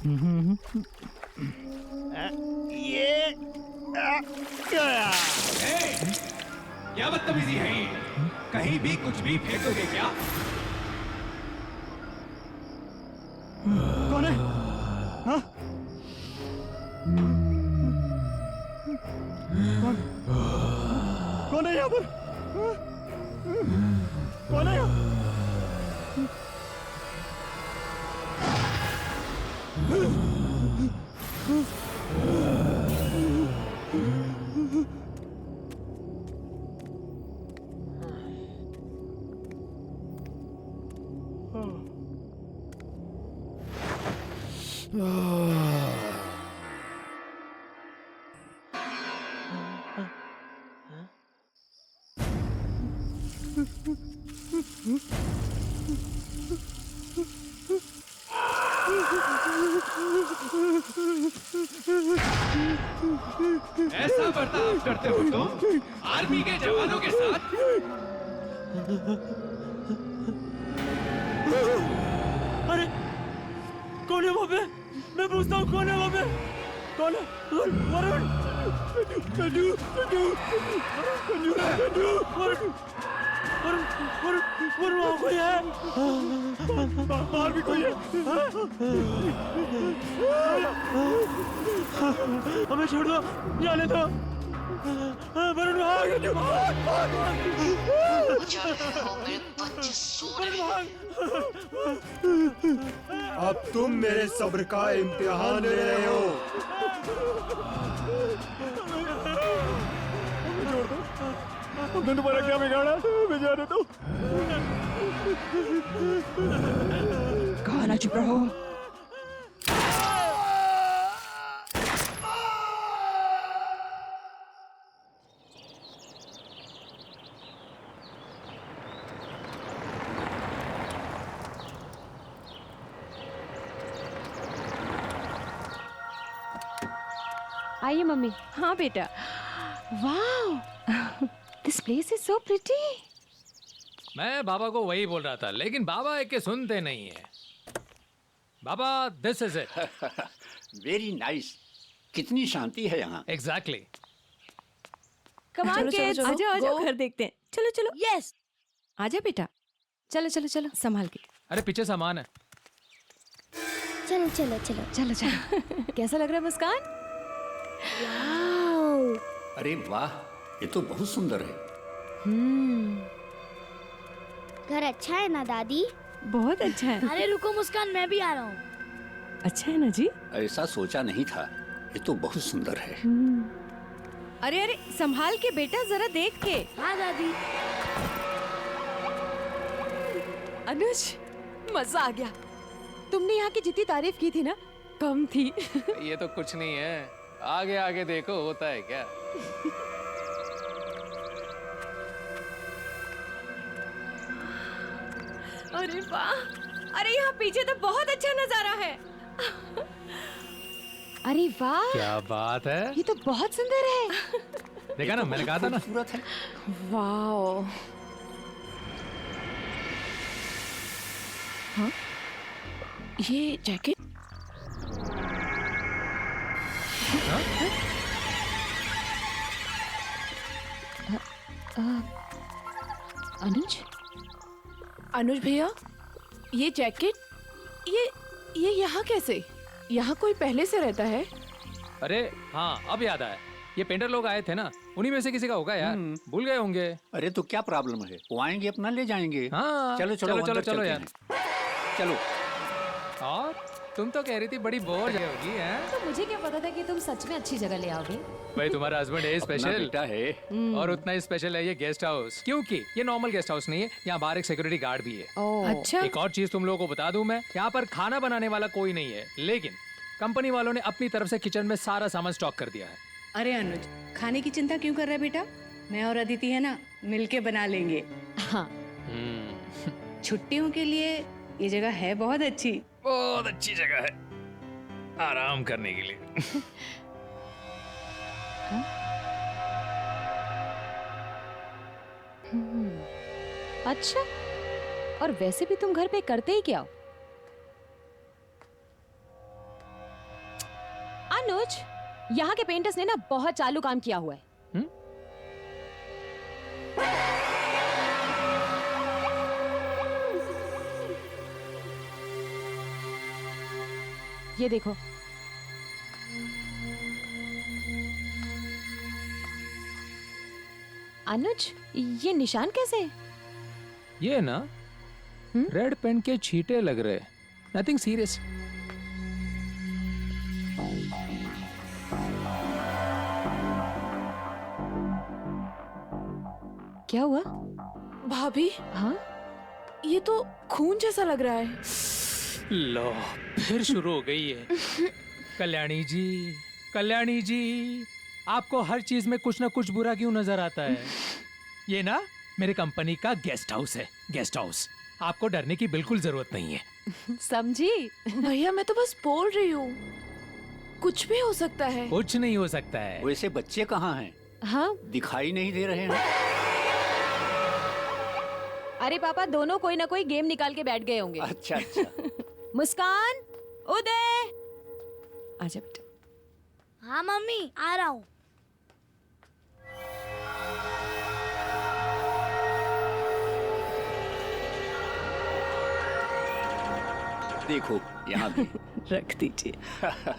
ये क्या बदतमीजी है ये? कहीं भी कुछ भी फेंकोगे क्या? कौन है? हाँ? कौन है यहाँ पर? हाँ? कौन है यहाँ? ऐसा बर्ताव करते हो तुम आर्मी के जवानों के साथ? अरे कौन है वहाँ पे? मैं पूछता हूँ कौन है वहाँ पे? कौन है? वरुण! कंजू! कंजू! कंजू! कंजू! वरुण! वरुण! वरुण! वरुण वहाँ कोई है? बाहर भी कोई है? हमें छोड़ दो, जाने दो। वरुण भाग! कंजू भाग! अब तुम मेरे सब्र का इम्तिहान ले रहे हो। हमने तुम्हारा क्या बिगाड़ा? हमें जाने दो। कहा ना चुप रहो। आइए मम्मी। हाँ बेटा। वाह, this place is so pretty. मैं बाबा को वही बोल रहा था, लेकिन बाबा एक के सुनते नहीं है। बाबा, this is it. Very nice. कितनी शांति है यहाँ। एग्जैक्टली। कम ऑन किड्स, आ जाओ आ जाओ, घर देखते हैं। चलो चलो। यस, आजा बेटा। चलो चलो चलो, संभाल के। अरे पीछे सामान है। चलो चलो चलो चलो चलो। कैसा लग रहा है मुस्कान? अरे वाह, ये तो बहुत सुंदर है। घर अच्छा है ना दादी? बहुत अच्छा है। अरे रुको मुस्कान, मैं भी आ रहा हूँ। अच्छा है ना जी? ऐसा सोचा नहीं था। ये तो बहुत सुंदर है। अरे अरे संभाल के बेटा, जरा देख के। हाँ दादी। अनुज, मजा आ गया। तुमने यहाँ की जितनी तारीफ की थी ना, कम थी। ये तो कुछ नहीं है, आगे आगे देखो होता है क्या। अरे वाह, अरे यहाँ पीछे तो बहुत अच्छा नजारा है। अरे वाह, क्या बात है। ये तो बहुत सुंदर है। देखा ना, मैंने कहा था ना। खूबसूरत है। वाह। हाँ, ये जैकेट। अनुज, अनुज भैया, ये जैकेट, ये यहाँ कैसे? यहाँ कोई पहले से रहता है? अरे हाँ, अब याद आया। ये पेंटर लोग आए थे ना, उन्हीं में से किसी का होगा यार। भूल गए होंगे। अरे तो क्या प्रॉब्लम है, वो आएंगे अपना ले जाएंगे। हाँ, चलो चलो चलो अंदर चलो चलते यार। हैं। चलो। और तुम तो कह रही थी बड़ी बोर जगह होगी है? तो मुझे क्या पता था कि तुम सच में अच्छी जगह ले आओगे। भाई तुम्हारा हस्बैंड है अपना स्पेशल, बेटा है। और उतना ही स्पेशल है ये गेस्ट हाउस, क्योंकि ये नॉर्मल गेस्ट हाउस नहीं है। यहाँ बाहर एक सिक्योरिटी गार्ड भी है। अच्छा। एक और चीज तुम लोगों को बता दूं मैं, यहाँ पर खाना बनाने वाला कोई नहीं है, लेकिन कंपनी वालों ने अपनी तरफ से किचन में सारा सामान स्टॉक कर दिया है। अरे अनुज, खाने की चिंता क्यों कर रहा है बेटा? मैं और अदिति है ना, मिलके बना लेंगे। हाँ, छुट्टियों के लिए ये जगह है बहुत अच्छी। बहुत अच्छी जगह है आराम करने के लिए। अच्छा, और वैसे भी तुम घर पे करते ही क्या हो? अनुज, यहाँ के पेंटर्स ने ना बहुत चालू काम किया हुआ है। ये देखो, अनुज, ये निशान कैसे है? ये ना रेड पेन के छींटे लग रहे, नथिंग सीरियस। क्या हुआ भाभी? हाँ, ये तो खून जैसा लग रहा है। लो, फिर शुरू हो गई है। कल्याणी जी, कल्याणी जी, आपको हर चीज में कुछ ना कुछ बुरा क्यों नजर आता है? ये ना मेरे कंपनी का गेस्ट हाउस है, गेस्ट हाउस। आपको डरने की बिल्कुल जरूरत नहीं है। समझी? भैया मैं तो बस बोल रही हूँ, कुछ भी हो सकता है। कुछ नहीं हो सकता है। वैसे बच्चे कहाँ हैं? हाँ, दिखाई नहीं दे रहे हैं। अरे पापा, दोनों कोई ना कोई गेम निकाल के बैठ गए होंगे। अच्छा अच्छा। मुस्कान, उदय, आजा बेटा। हाँ मम्मी, आ रहा हूँ। देखो यहाँ भी। रख दीजिए।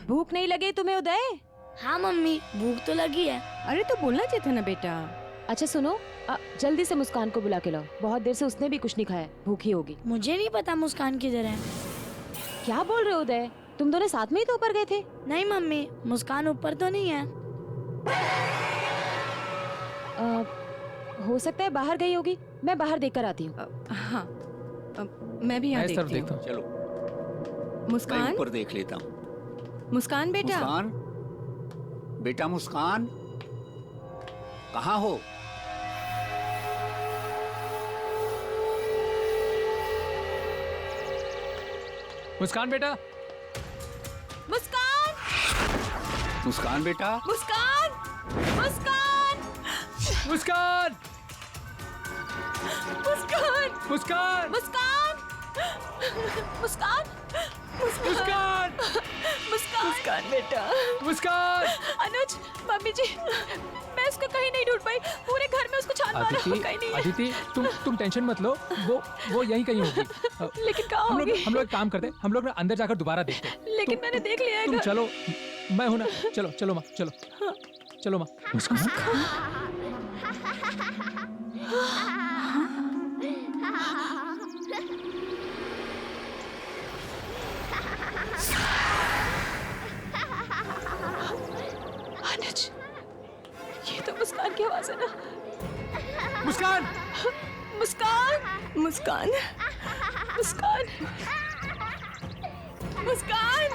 भूख नहीं लगी तुम्हें उदय? हाँ मम्मी, भूख तो लगी है। अरे तो बोलना चाहिए था ना बेटा। अच्छा सुनो, जल्दी से मुस्कान को बुला के लाओ। बहुत देर से उसने भी कुछ नहीं खाया, भूखी होगी। मुझे नहीं पता मुस्कान किधर है। क्या बोल रहे हो उदय? तुम दोनों साथ में ही तो ऊपर गए थे। नहीं मम्मी, मुस्कान ऊपर तो नहीं है। हो सकता है बाहर गई होगी, मैं बाहर देखकर आती हूँ। हाँ, मैं भी यहाँ मैं इस तरफ देखती हूँ। देखता हूँ। चलो मैं मुस्कान, ऊपर देख लेता हूँ। मुस्कान बेटा। मुस्कान, बेटा मुस्कान, कहाँ हो? मुस्कान बेटा, मुस्कान, मुस्कान बेटा, मुस्कान, मुस्कान, मुस्कान, मुस्कान, मुस्कान, मुस्कान, मुस्कान, मुस्कान, मुस्कान बेटा। मुस्कान। अनुज, मम्मी जी, मैं उसको कहीं नहीं ढूंढ पाई। पूरे घर में उसको छान मारा, वो कहीं नहीं है। अदिति, तुम टेंशन मत लो, वो यहीं कहीं होगी। लेकिन कहाँ हम होगी? लोग एक काम करते हैं, हम लोग ना अंदर जाकर दोबारा देखते हैं। लेकिन मैंने देख लिया है तुम घर। चलो, मैं हूं ना। चलो चलो माँ, चलो चलो माँ। मुस्कान, अनुज, ये तो मुस्कान की आवाज है ना? मुस्कान, मुस्कान, मुस्कान, मुस्कान, मुस्कान,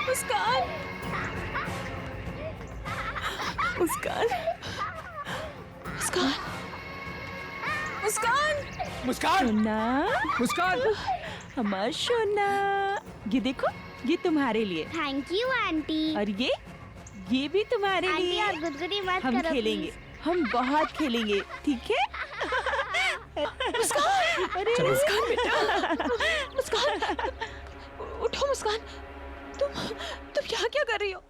मुस्कान, मुस्कान, मुस्कान, मुस्कान, मुस्कान, सोना, मुस्कान। हमारा सोना, ये देखो, ये तुम्हारे लिए। Thank you aunty. और ये भी तुम्हारे आंटी लिए। आप गुदगुदी मत हम करो खेलेंगे, please। हम बहुत खेलेंगे, ठीक है? अरे मुस्कान बेटा, मुस्कान, उठो मुस्कान। तुम यहाँ क्या कर रही हो?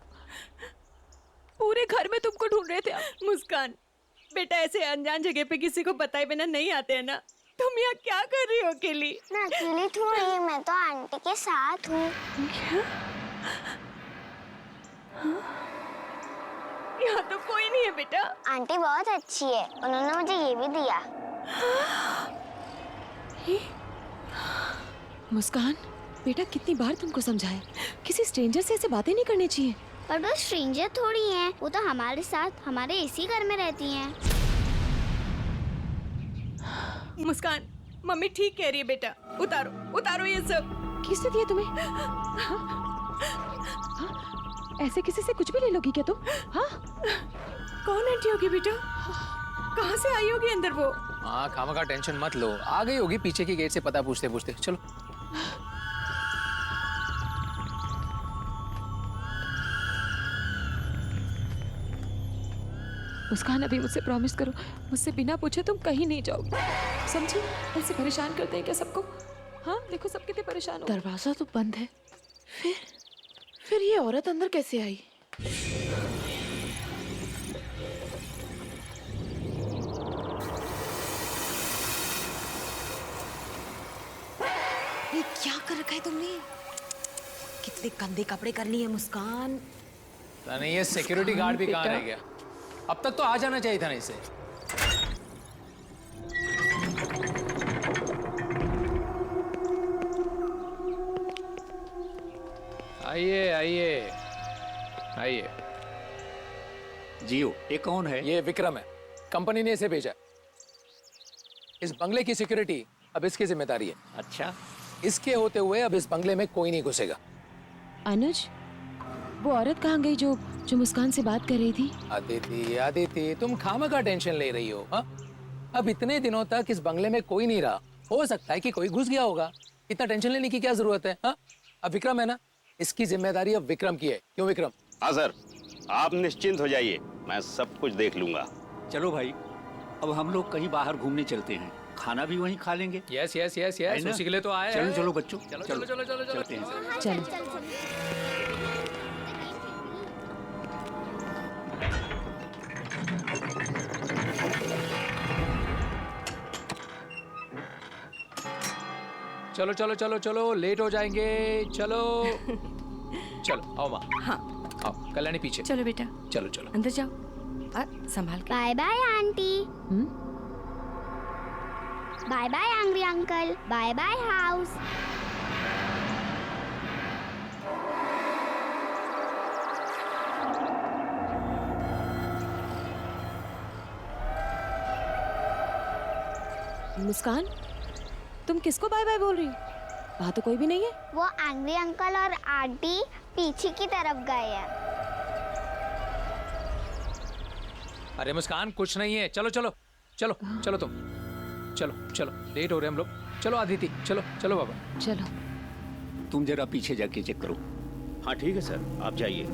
पूरे घर में तुमको ढूंढ रहे थे हम। मुस्कान बेटा, ऐसे अनजान जगह पे किसी को बताए बिना नहीं आते हैं ना। तुम यहाँ क्या कर रही हो अकेली? मैं अकेली थोड़ी, मैं तो आंटी के साथ हूँ। यहाँ तो कोई नहीं है बेटा। आंटी बहुत अच्छी है, उन्होंने मुझे ये भी दिया। मुस्कान बेटा, कितनी बार तुमको समझाए, किसी स्ट्रेंजर से ऐसे बातें नहीं करनी चाहिए। पर वो स्ट्रेंजर थोड़ी हैं, वो तो हमारे साथ हमारे इसी घर में रहती हैं। मुस्कान, मम्मी ठीक कह रही है बेटा। उतारो उतारो ये सब। किसने दिया तुम्हें? ऐसे किसी से कुछ भी ले लोगी क्या तुम? हाँ? कौन आंटी होगी बेटा? कहाँ से आई होगी अंदर वो? हाँ, खामा का टेंशन मत लो, आ गई होगी पीछे की गेट से पता पूछते पूछते। चलो। मुस्कान, अभी मुझसे प्रॉमिस करो, मुझसे बिना पूछे तुम कहीं नहीं जाओगी, समझी? ऐसे परेशान करते हैं क्या सबको? हाँ, देखो सब कितने परेशान हो। दरवाजा तो बंद है, फिर ये औरत अंदर कैसे आई? कर रखा है तुमने? कितने गंदे कपड़े कर लिए मुस्कान। पता नहीं ये सिक्योरिटी गार्ड भी कहाँ रह गया। अब तक तो आ जाना चाहिए था ना इसे। आइए आइए आइए। जियो, ये कौन है? ये विक्रम है, कंपनी ने इसे भेजा। इस बंगले की सिक्योरिटी अब इसकी जिम्मेदारी है। अच्छा, इसके होते हुए अब इस बंगले में कोई नहीं घुसेगा। अनुज, वो औरत कहाँ गई जो मुस्कान से बात कर रही थी? आदिति आदिति, तुम खामखा टेंशन ले रही हो। हाँ, अब इतने दिनों तक इस बंगले में कोई नहीं रहा, हो सकता है कि कोई घुस गया होगा। इतना टेंशन लेने की क्या जरूरत है? हाँ, अब विक्रम है ना, इसकी जिम्मेदारी अब विक्रम की है। क्यों विक्रम? हाँ सर, आप निश्चिंत हो जाइए, मैं सब कुछ देख लूंगा। चलो भाई, अब हम लोग कहीं बाहर घूमने चलते हैं, खाना भी वहीं खा लेंगे। यस यस यस यस, उसी के लिए तो आए चलो हैं। चलो बच्चों, चलो चलो चलो चलो चलो चलते हैं। चलो। चलो चलो चलो चलो, लेट हो जाएंगे। चलो चलो आओ माँ। हाँ आओ, कल्याणी पीछे। चलो बेटा, चलो चलो अंदर जाओ। संभाल के। Bye bye aunty. Bye bye angry uncle. Bye bye house. Muskaan, तुम किसको बाय बाय बोल रही हो? वहाँ तो कोई भी नहीं है। वो एंग्री अंकल और आंटी पीछे की तरफ गए हैं। अरे मुस्कान, कुछ नहीं है। चलो चलो चलो चलो तुम चलो चलो, लेट हो रहे हम लोग। चलो आदिति, चलो चलो बाबा। चलो। तुम जरा पीछे जाके चेक करो। हाँ ठीक है सर, आप जाइए।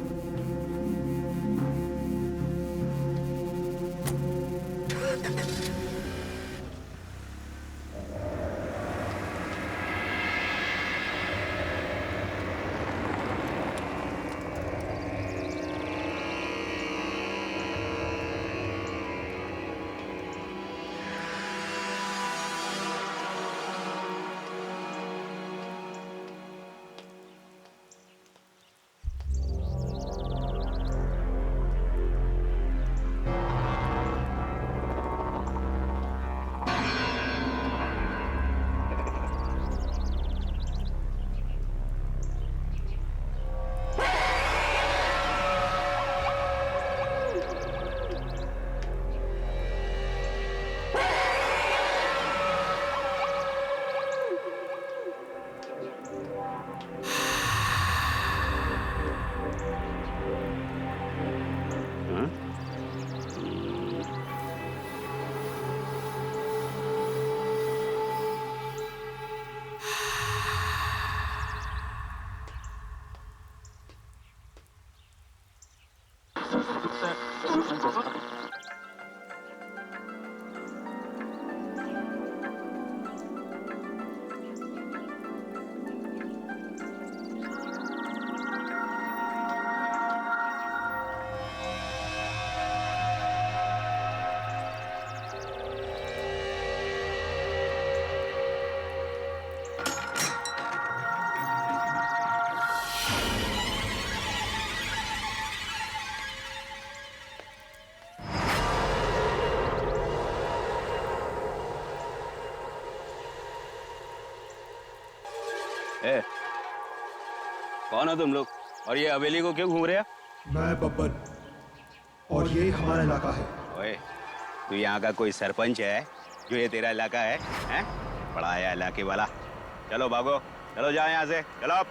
ए, कौन हो तुम लोग और ये हवेली को क्यों घूम रहे हो? मैं बब्बन और ये हमारा इलाका है। ओए, तू यहाँ का कोई सरपंच है जो ये तेरा इलाका है? हैं? बड़ा आया इलाके वाला। चलो भागो, चलो जाओ यहाँ से, चलो।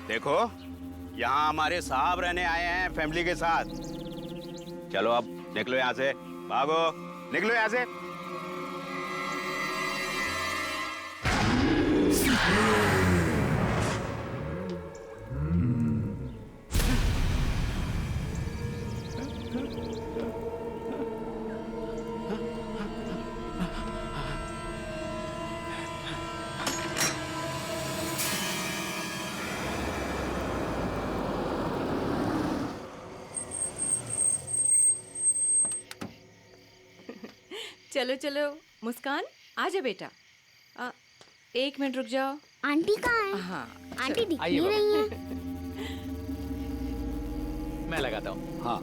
देखो, यहाँ हमारे साहब रहने आए हैं फैमिली के साथ। चलो अब निकलो यहाँ से, भागो, निकलो यहाँ से। चलो चलो मुस्कान आ जा बेटा। 1 मिनट रुक जाओ। आंटी कहाँ है? हाँ आंटी दिख आइए नहीं रही हैं। मैं लगाता हूँ। हाँ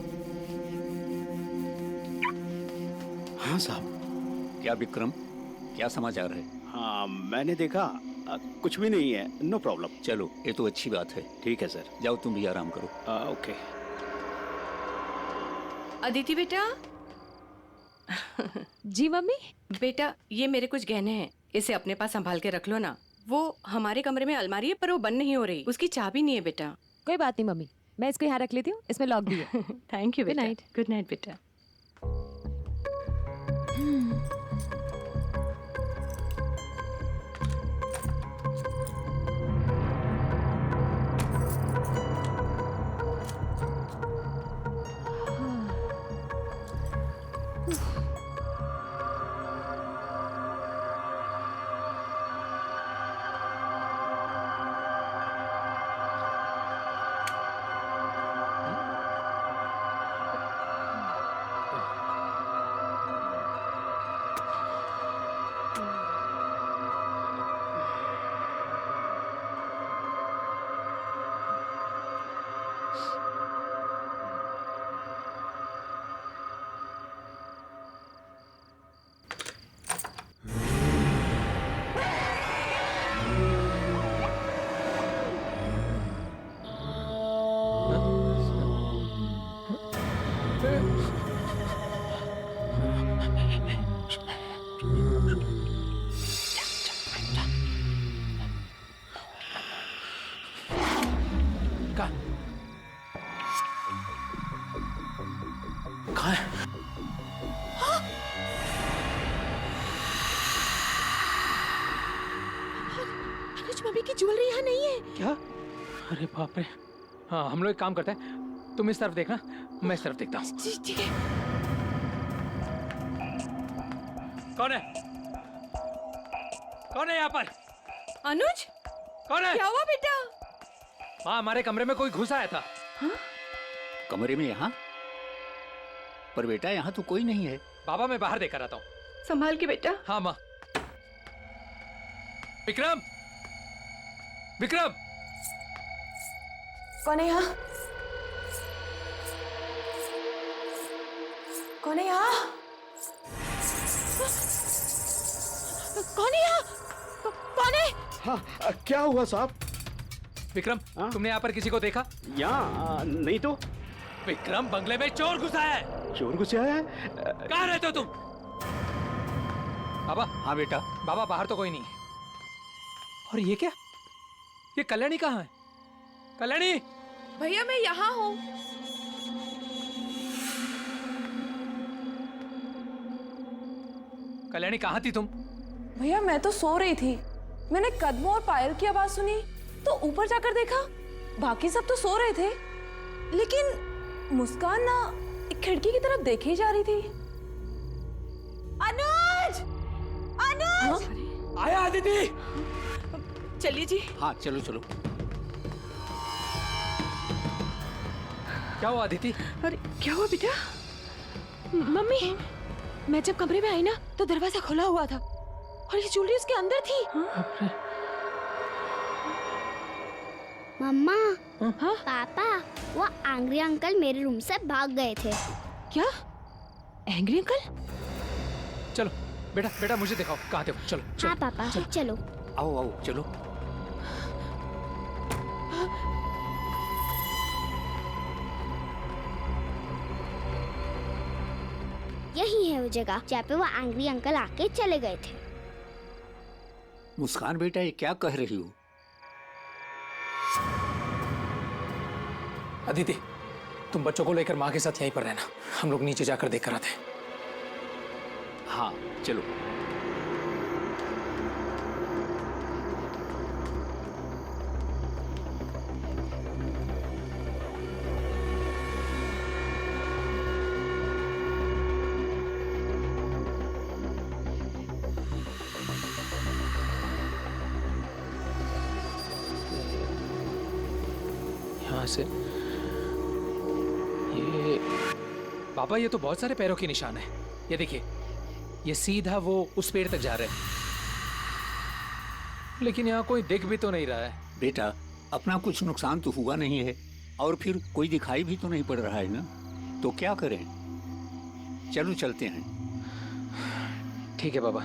हाँ साहब। क्या विक्रम, क्या समाचार है? हाँ मैंने देखा, कुछ भी नहीं है, नो प्रॉब्लम। चलो ये तो अच्छी बात है। ठीक है सर। जाओ तुम भी आराम करो। ओके। अदिति बेटा। जी मम्मी। बेटा ये मेरे कुछ गहने हैं, इसे अपने पास संभाल के रख लो ना। वो हमारे कमरे में अलमारी है पर वो बंद नहीं हो रही, उसकी चाबी नहीं है बेटा। कोई बात नहीं मम्मी, मैं इसको यहाँ रख लेती हूँ, इसमें लॉक भी है। थैंक यू Good बेटा। night. गुड नाइट बेटा। कहाँ है? अनुज मम्मी की ज्वेलरी यहाँ नहीं है। क्या? अरे बाप रे। हाँ हम लोग एक काम करते हैं, तुम इस तरफ देखना, मैं इस तरफ देखता हूँ। ठीक है। कौन है? कौन है यहाँ पर? अनुज कौन है? क्या हुआ बेटा? हाँ हमारे कमरे में कोई घुस आया था। कमरे में? यहाँ पर बेटा यहाँ तो कोई नहीं है। बाबा मैं बाहर देखकर आता हूँ। संभाल के बेटा। हाँ माँ। विक्रम, विक्रम। कौन है यहाँ? कौन है यहाँ? कौन है यहाँ? कौन है? हाँ क्या हुआ साहब? विक्रम तुमने यहाँ पर किसी को देखा? यहाँ नहीं तो। विक्रम बंगले में चोर घुसा है। चोर घुसा है? कहाँ रहते हो तुम? बाबा। हाँ बेटा। बाबा बाहर तो कोई नहीं। और ये क्या? ये कल्याणी कहाँ है? कल्याणी। भैया मैं यहाँ हूँ। कल्याणी कहाँ थी तुम? भैया मैं तो सो रही थी, मैंने कदमों और पायल की आवाज सुनी तो ऊपर जाकर देखा, बाकी सब तो सो रहे थे, लेकिन मुस्कान ना एक खिड़की की तरफ देखे ही जा रही थी। अनुज! अनुज! हाँ? आया अदिति। चलिए जी। हाँ चलो चलो। क्या हुआ अदिति? अरे क्या हुआ बेटा? मम्मी मैं जब कमरे में आई ना तो दरवाजा खुला हुआ था और ये ज्वेलरी उसके अंदर थी। मम्मा। हाँ? पापा वो एंग्री अंकल मेरे रूम से भाग गए थे। क्या? Angry uncle? चलो बेटा, बेटा मुझे दिखाओ कहाँ थे वो। चलो, चलो। हाँ पापा चलो। आओ आओ चलो। यही है वो जगह जहाँ पे वो एंग्री अंकल आके चले गए थे। मुस्कान बेटा ये क्या कह रही हो? अदिति तुम बच्चों को लेकर माँ के साथ यहीं पर रहना, हम लोग नीचे जाकर देख कर आते हैं। हाँ चलो। यहाँ से ये बाबा, ये तो बहुत सारे पैरों के निशान है। ये देखिए, ये सीधा वो उस पेड़ तक जा रहे हैं, लेकिन यहाँ कोई दिख भी तो नहीं रहा है। बेटा, अपना कुछ नुकसान तो हुआ नहीं है, और फिर कोई दिखाई भी तो नहीं पड़ रहा है ना, तो क्या करें? चलो चलते हैं। ठीक है बाबा।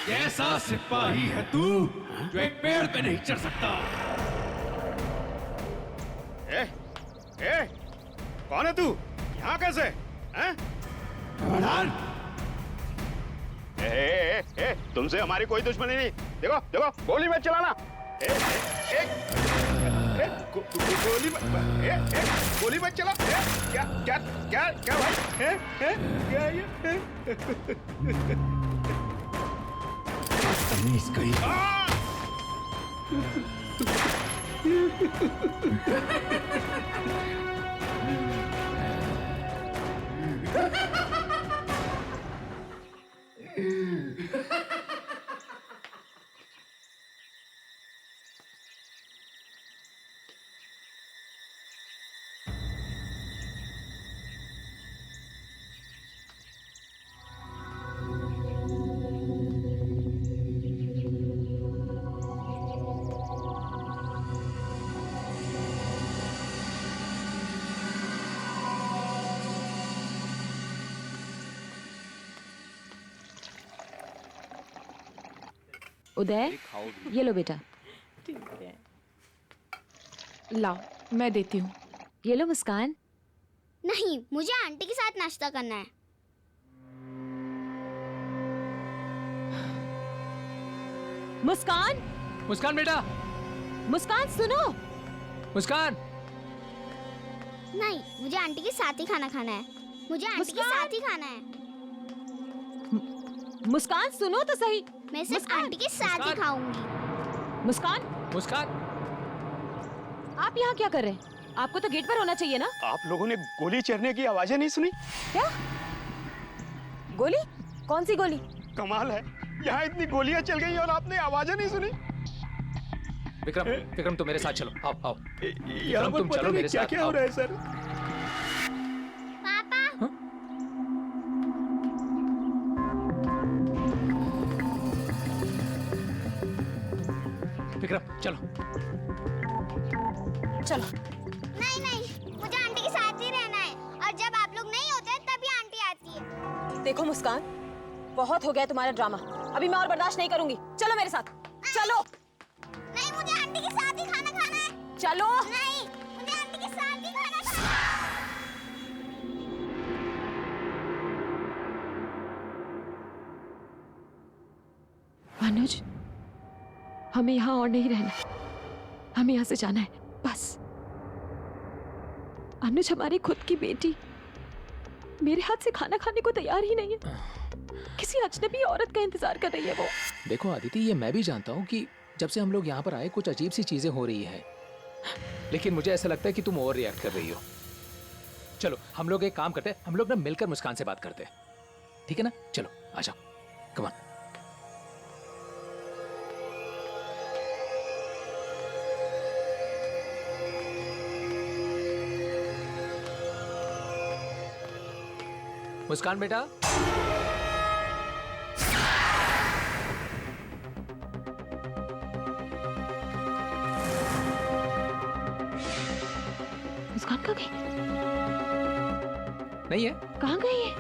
कैसा सिपाही है तू जो एक पेड़ पे नहीं चढ़ सकता? कौन है तू? यहाँ कैसे? हैं? तुमसे हमारी कोई दुश्मनी नहीं। देखो देखो, गोली मत चलाना। गोली मत चला। क्या क्या क्या क्या भाई? क्या ये? उदय, ये लो बेटा। ठीक है। लाओ, मैं देती हूँ। ये लो मुस्कान। नहीं, मुझे आंटी के साथ नाश्ता करना है। मुस्कान, मुस्कान बेटा, मुस्कान सुनो। मुस्कान। नहीं, मुझे आंटी के साथ ही खाना खाना है। मुझे आंटी के साथ ही खाना है। मुस्कान सुनो तो सही। मैं सिर्फ आंटी के साथ ही खाऊंगी। मुस्कान, मुस्कान, आप यहाँ क्या कर रहे हैं? आपको तो गेट पर होना चाहिए ना। आप लोगों ने गोली चलने की आवाजें नहीं सुनी? क्या गोली? कौन सी गोली? कमाल है, यहाँ इतनी गोलियां चल गई और आपने आवाजें नहीं सुनी। विक्रम, विक्रम तुम मेरे साथ चलो। आओ आओ। यहाँ पर तुम चलो मेरे क्या साथ। क्या हो रहा है सर? पापा, विक्रम चलो। चलो। नहीं नहीं, मुझे आंटी के साथ ही रहना है। और जब आप लोग नहीं होते तभी आंटी आती है। देखो मुस्कान, बहुत हो गया तुम्हारा ड्रामा। अभी मैं और बर्दाश्त नहीं करूंगी। चलो मेरे साथ, चलो। नहीं, मुझे आंटी के साथ ही खाना खाना है। चलो। नहीं, मुझे आंटी के साथ ही खाना खाना है। अनुज, हमें यहाँ और नहीं रहना है। हमें यहाँ से जाना है, बस। अनुज हमारी खुद की बेटी मेरे हाथ से खाना खाने को तैयार ही नहीं है। किसी अजनबी औरत का इंतजार कर रही है वो। देखो आदिति, ये मैं भी जानता हूँ कि जब से हम लोग यहाँ पर आए कुछ अजीब सी चीजें हो रही है, लेकिन मुझे ऐसा लगता है कि तुम ओवर रिएक्ट कर रही हो। चलो हम लोग एक काम करते हैं, हम लोग ना मिलकर मुस्कान से बात करते हैं, ठीक है ना? चलो आ जाओ, कम ऑन। मुस्कान बेटा, मुस्कान कहाँ गई? नहीं है? कहाँ गई है?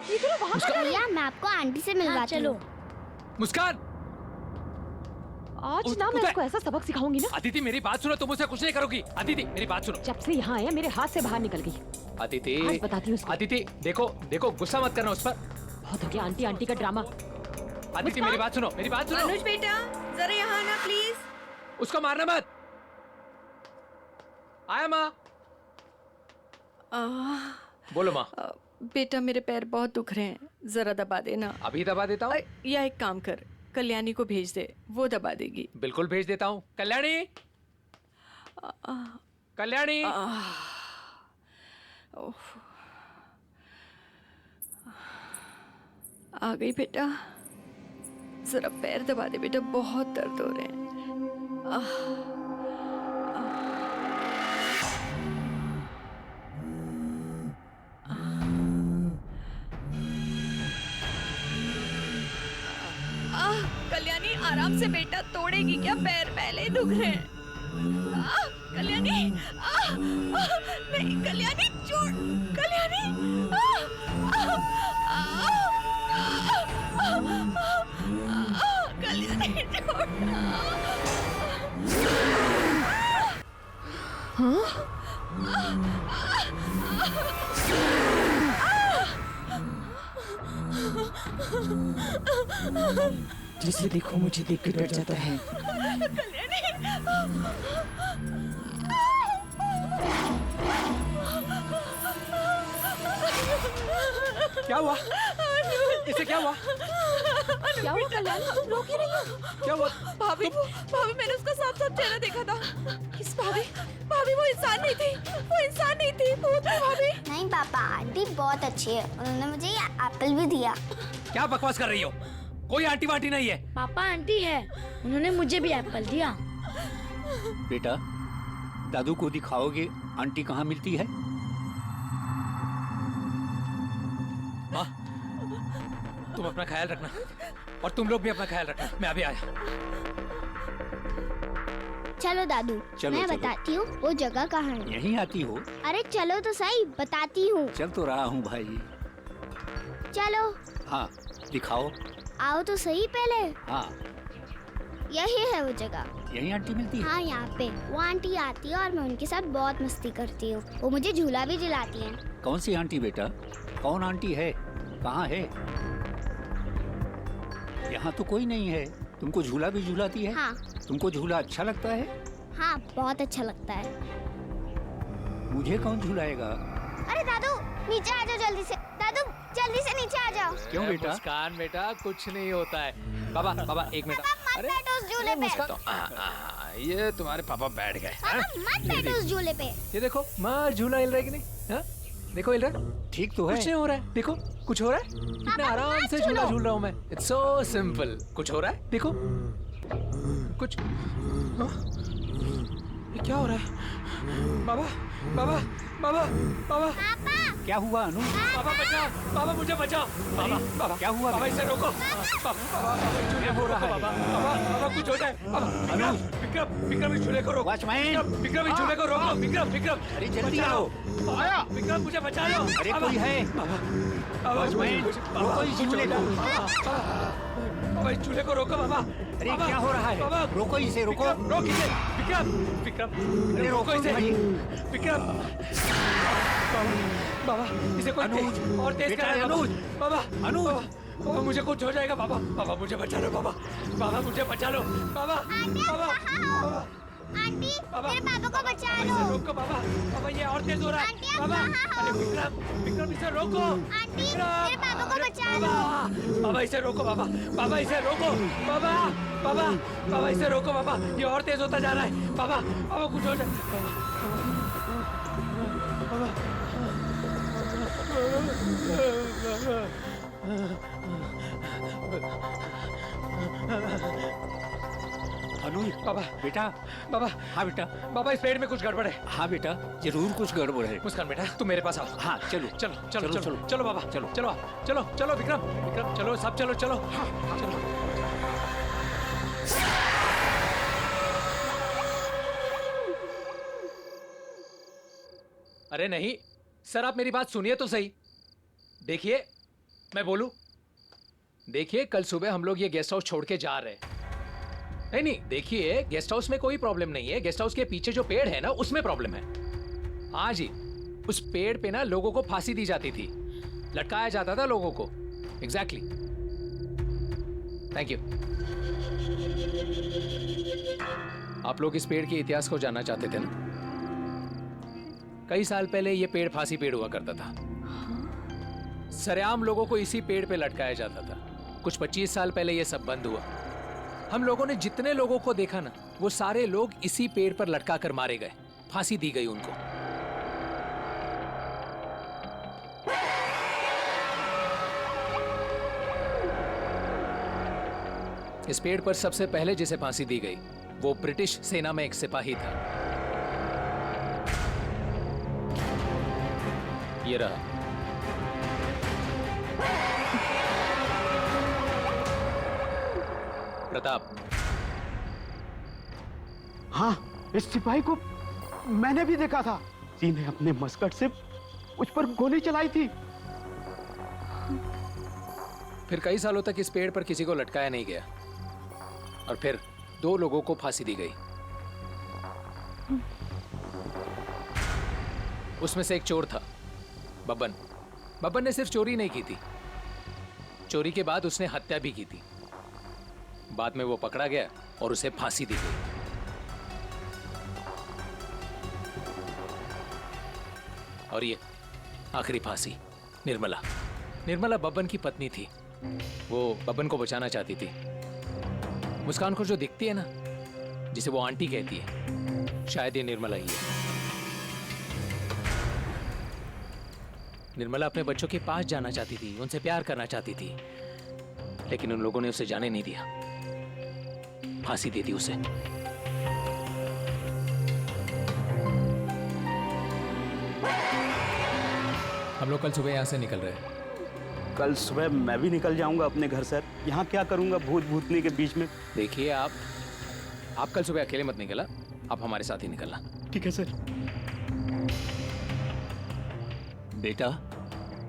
ये तो वहाँ पर भैया मैं आपको आंटी से मिलवाती हूँ। मुस्कान, आज ना मैं उसको ऐसा सबक सिखाऊंगी ना। अदिति मेरी बात सुनो, तुम मुझसे कुछ नहीं करोगी। अदिति मेरी बात सुनो। जब से यहाँ आया मेरे हाथ से बाहर निकल गई। अदिति, आज बताती हूँ उसको। अदिति देखो देखो, गुस्सा मत करना उस पर। बहुत हो गया आंटी आंटी का ड्रामा। अदिति मेरी बात सुनो, मेरी बात सुनो। अनुज बेटा जरा यहाँ आना प्लीज। उसको मारना मत। आया माँ। बोलो माँ। बेटा मेरे पैर बहुत दुख रहे हैं, जरा दबा देना। अभी दबा देता हूँ। या एक काम कर, कल्याणी को भेज दे, वो दबा देगी। बिल्कुल भेज देता हूँ। कल्याणी, कल्याणी। आ गई बेटा, जरा पैर दबा दे बेटा, बहुत दर्द हो रहे हैं। कल्याणी आराम से बेटा, तोड़ेगी क्या? पैर पहले ही दुख रहे हैं। कल्याणी, नहीं कल्याणी, छोड़ कल्याणी। कल्याणी छोड़। जिसे देखो मुझे देख के डर जाता है। क्या हुआ? इसे क्या हुआ? क्या हुआ कल्याणी? तुम रो क्यों रही हो? क्या हुआ? भाभी मैंने उसका साफ साफ चेहरा देखा था। किस भाभी? भाभी वो इंसान नहीं थी, वो इंसान नहीं थी, भूत थी भाभी। नहीं पापा, आंटी बहुत अच्छी है, उन्होंने मुझे ये एप्पल भी दिया। क्या बकवास कर रही हो? कोई आंटी वांटी नहीं है। पापा आंटी है, उन्होंने मुझे भी एप्पल दिया। बेटा, दादू को दिखाओगे आंटी कहाँ मिलती है? माँ, तुम अपना ख्याल रखना और तुम लोग भी अपना ख्याल रखना। मैं अभी आया। चलो दादू, चलो, मैं चलो। बताती हूँ वो जगह कहाँ है। यहीं आती हो? अरे चलो तो सही, बताती हूँ। चल तो रहा हूँ भाई। चलो। हाँ, दिखाओ। आओ तो सही पहले। हाँ, यही है वो जगह। यहीं आंटी मिलती है? हाँ, यहाँ पे वो आंटी आती है और मैं उनके साथ बहुत मस्ती करती हूँ। वो मुझे झूला भी दिलाती है। कौन सी आंटी बेटा? कौन आंटी है? कहाँ है? यहाँ तो कोई नहीं है। तुमको झूला भी झूलाती है? हाँ। तुमको झूला अच्छा लगता है? हाँ, बहुत अच्छा लगता है। मुझे कौन झूलाएगा? अरे दादू, नीचे आ जाओ जल्दी से। दादू जल्दी से नीचे आ जाओ। क्यों बेटा? मुस्कान बेटा, कुछ नहीं होता है। बाबा बाबा एक मिनट। मत बैठो उस झूले पे। ये तुम्हारे पापा बैठ गए। मत बैठो उस झूले पे। ये देखो माँ, झूला हिल रहा है कि नहीं? हाँ? देखो हिल रहा है। ठीक तो है। कुछ नहीं हो रहा है। देखो कुछ हो रहा है। कितना आराम से झूला झूल रहा हूँ मैं। It's so simple. कुछ हो रहा है? देखो कुछ। हाँ? ये क्या हो रहा है? बाबा बाबा बाबा बाबा। क्या हुआ अनु? बाबा बचाओ, बाबा मुझे बचाओ। बाबा बाबा क्या हुआ? बाबा इसे रोको। बाबा झूले हो रहा है। बाबा बाबा कुछ हो जाए। विक्रम विक्रम विक्रम इस झूले को रोको। वॉचमैन, विक्रम इस झूले को रोको। विक्रम विक्रम, अरे जल्दी आओ। आया विक्रम, मुझे बचा लो। अरे कोई है? वॉचमैन, रोको इस झूले को। बाबा इस झूले को रोको। बाबा अरे क्या हो रहा है? रोको इसे, रोको। रोक इसे। विक्रम विक्रम, अरे रोको इसे। विक्रम बाबा, इसे कोई अनुज, और तेज बेटा, करा। अनुज, बाबा अनुज। बाबा मुझे कुछ हो जाएगा। बाबा बाबा मुझे बचा लो। बाबा बाबा मुझे बचा लो। बाबा बाबा बाबा आंटी, मेरे पापा को बचा इसे लो। रोको। बाबा बाबा ये और तेज हो रहा है। आंटी, आप बाबा कहाँ हो? अरे विक्रम विक्रम इसे रोको। आंटी, मेरे पापा को बचा लो। बाबा इसे रोको। बाबा बाबा इसे रोको। बाबा बाबा बाबा इसे रोको। बाबा ये और तेज होता जा रहा है। बाबा बाबा कुछ हो जाए। बाबा अनुज बाबा बेटा। बाबा। हाँ बेटा। बाबा इस पेड़ में कुछ गड़बड़ है। हाँ बेटा जरूर कुछ गड़बड़ है। मुस्कान बेटा तुम मेरे पास आओ। हाँ चलो चलो चलो चलो चलो चलो बाबा चलो चलो चलो चलो विक्रम विक्रम चलो सब चलो चलो चलो। अरे नहीं सर आप मेरी बात सुनिए तो सही। देखिए मैं बोलूं, देखिए कल सुबह हम लोग ये गेस्ट हाउस छोड़ के जा रहे हैं। नहीं नहीं देखिए गेस्ट हाउस में कोई प्रॉब्लम नहीं है, गेस्ट हाउस के पीछे जो पेड़ है ना उसमें प्रॉब्लम है। हाँ जी उस पेड़ पे ना लोगों को फांसी दी जाती थी, लटकाया जाता था लोगों को। Exactly thank you. आप लोग इस पेड़ के इतिहास को जानना चाहते थे ना? कई साल पहले ये पेड़ फांसी पेड़ हुआ करता था। सरेआम लोगों को इसी पेड़ पे लटकाया जाता था। कुछ 25 साल पहले ये सब बंद हुआ। हम लोगों ने जितने लोगों को देखा ना वो सारे लोग इसी पेड़ पर लटका कर मारे गए, फांसी दी गई उनको। इस पेड़ पर सबसे पहले जिसे फांसी दी गई वो ब्रिटिश सेना में एक सिपाही था। ये रहा। प्रताप। हाँ इस सिपाही को मैंने भी देखा था। इन्हें अपने मस्कट से उस पर गोली चलाई थी। फिर कई सालों तक इस पेड़ पर किसी को लटकाया नहीं गया और फिर 2 लोगों को फांसी दी गई। उसमें से एक चोर था, बब्बन। बब्बन ने सिर्फ चोरी नहीं की थी, चोरी के बाद उसने हत्या भी की थी। बाद में वो पकड़ा गया और उसे फांसी दी गई। और ये आखिरी फांसी निर्मला। निर्मला बब्बन की पत्नी थी। वो बब्बन को बचाना चाहती थी। मुस्कान को जो दिखती है ना, जिसे वो आंटी कहती है, शायद ये निर्मला ही है। निर्मला अपने बच्चों के पास जाना चाहती थी, उनसे प्यार करना चाहती थी, लेकिन उन लोगों ने उसे जाने नहीं दिया, फांसी दे दी उसे। हम लोग कल सुबह यहाँ से निकल रहे हैं। कल सुबह मैं भी निकल जाऊंगा अपने घर सर। यहाँ क्या करूंगा भूत भूतनी के बीच में? देखिए आप कल सुबह अकेले मत निकलना, आप हमारे साथ ही निकलना। ठीक है सर। बेटा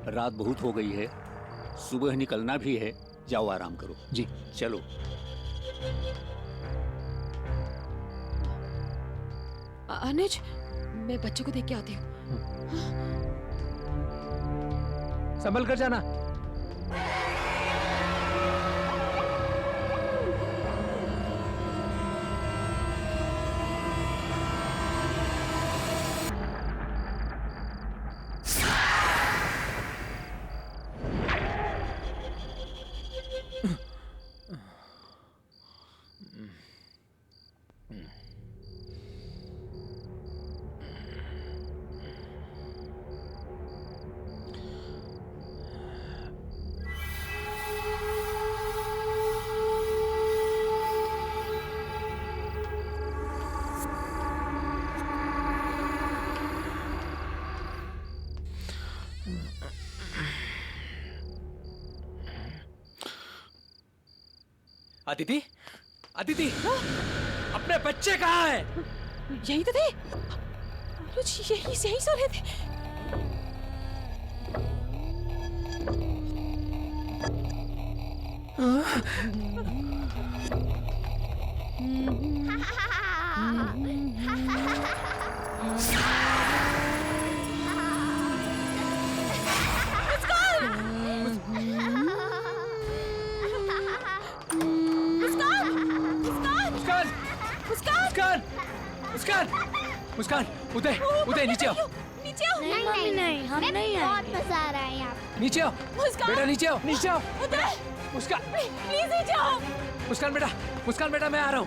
रात बहुत हो गई है, सुबह निकलना भी है, जाओ आराम करो। जी चलो। अनुज मैं बच्चों को देख के आती हूँ। संभल कर जाना। अदिति, अदिति, अपने बच्चे कहाँ हैं? यहीं तो थे। अनुज यहीं सो रहे थे। मुस्कान, उदय, उदय नीचे आओ। नीचे आओ। नहीं मम्मी नहीं, हम नहीं आएंगे। बहुत मजा आ रहा है यहाँ। नीचे आओ। बेटा नीचे आओ, नीचे आओ। उदय, मुस्कान, प्लीज नीचे आओ। मुस्कान बेटा मैं आ रहा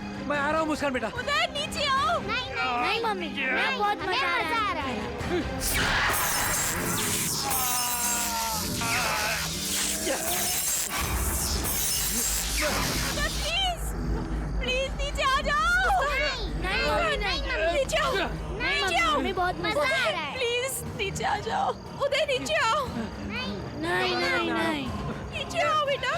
हूँ मुस्कान बेटा। उदय नीचे आओ। नहीं मम्मी, मैं बहुत मजा आ रहा है। प्लीज नीचे आ जाओ। बहुत मजा आ रहा है। प्लीज नीचे आ जाओ। उदय नीचे आओ। नहीं नहीं नहीं। नीचे आओ बेटा।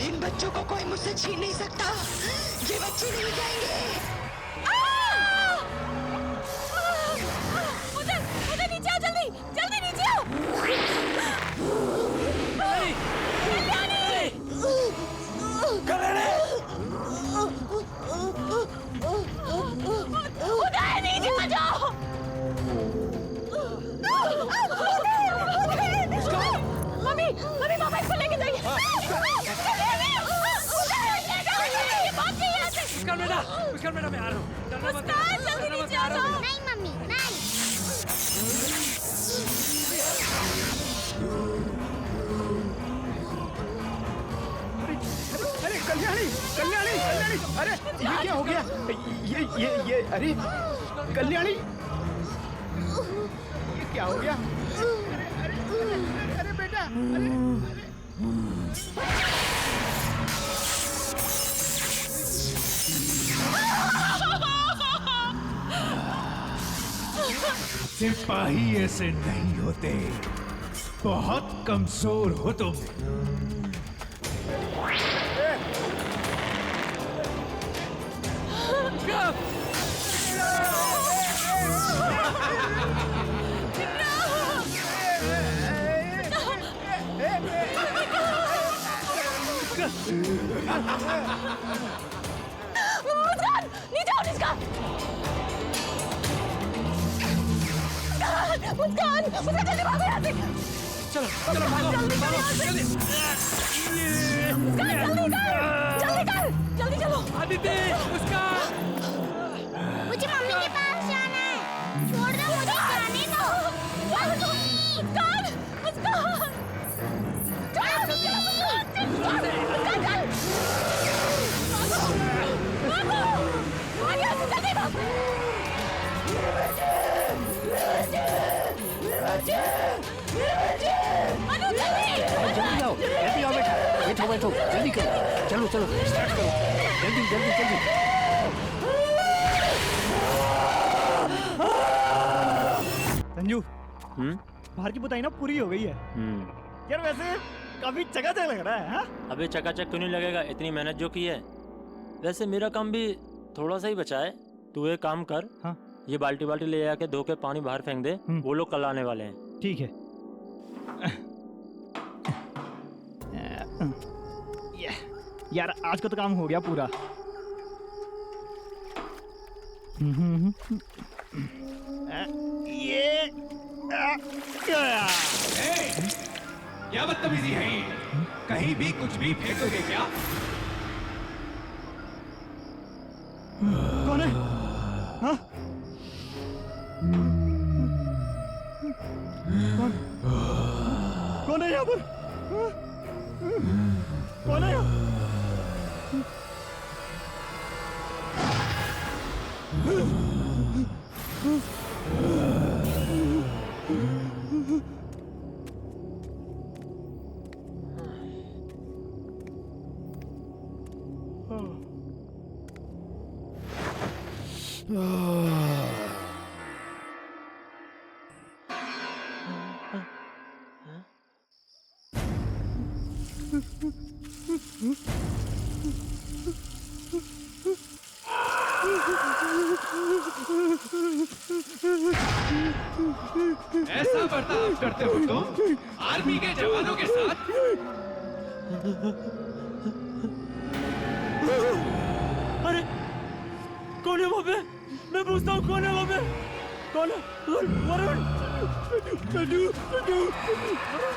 इन बच्चों को कोई मुझसे छीन नहीं सकता। ये बच्चे नहीं जाएंगे। उदय नीचे आओ, जल्दी जल्दी नीचे आओ। उदय नीचे आ जाओ। मम्मी मम्मी पापा इसको लेके जाइए। मुस्कान बेटा मैं आ रहा हूँ। मुस्कान जल्दी नीचे आ जाओ। नहीं मम्मी नहीं। अरे कल्याणी कल्याणी कल्याणी, अरे ये क्या हो गया? ये अरे कल्याणी, ये क्या हो गया? अरे बेटा, सिपाही ऐसे नहीं होते, बहुत कमजोर हो तुम। मुस्कान नीचे आओ। मुस्कान जल्दी भागो यहाँ से। चलो चलो भागो जल्दी भागो जल्दी जल्दी। जल्दी चलो। आदित्य मुस्कान, मुझे मम्मी के पास जाना है। छोड़ दो मुझे जाने दो। मुस्कान मुस्कान जल्दी आओ बेटा, बैठो बैठो, जल्दी करो, चलो चलो स्टार्ट करो, जल्दी जल्दी जल्दी। संजू, बाहर की बुताई ना पूरी हो गई है। यार वैसे काफी चकाचक लग रहा है। हाँ? अबे चकाचक क्यों नहीं लगेगा, इतनी मेहनत जो की है। वैसे मेरा काम भी थोड़ा सा ही बचा है। तू एक काम कर, हाँ? ये बाल्टी बाल्टी ले आके धो के पानी बाहर फेंक दे। वो लोग कल आने वाले हैं। ठीक है। यार आज का तो काम हो गया पूरा। ये क्या बदतमीजी है ये? कहीं भी कुछ भी फेंकोगे क्या? कौन है? हाँ? कौन है यहाँ पर? हाँ? कौन है यहाँ? ऐसा बर्ताव करते हो तुम आर्मी के जवानों के साथ? अरे कौन है वहाँ पे? मैं पूछता हूँ कौन है वहाँ पे? कौन है? वरुण! कंजू! कंजू!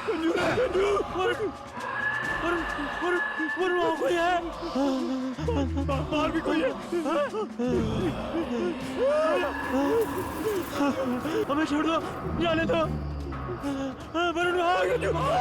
कंजू! कंजू! वरुण! वरुण! वरुण! वरुण वहाँ कोई है? बाहर भी कोई है? हमें छोड़ दो, जाने दो। वरुण वहाँ!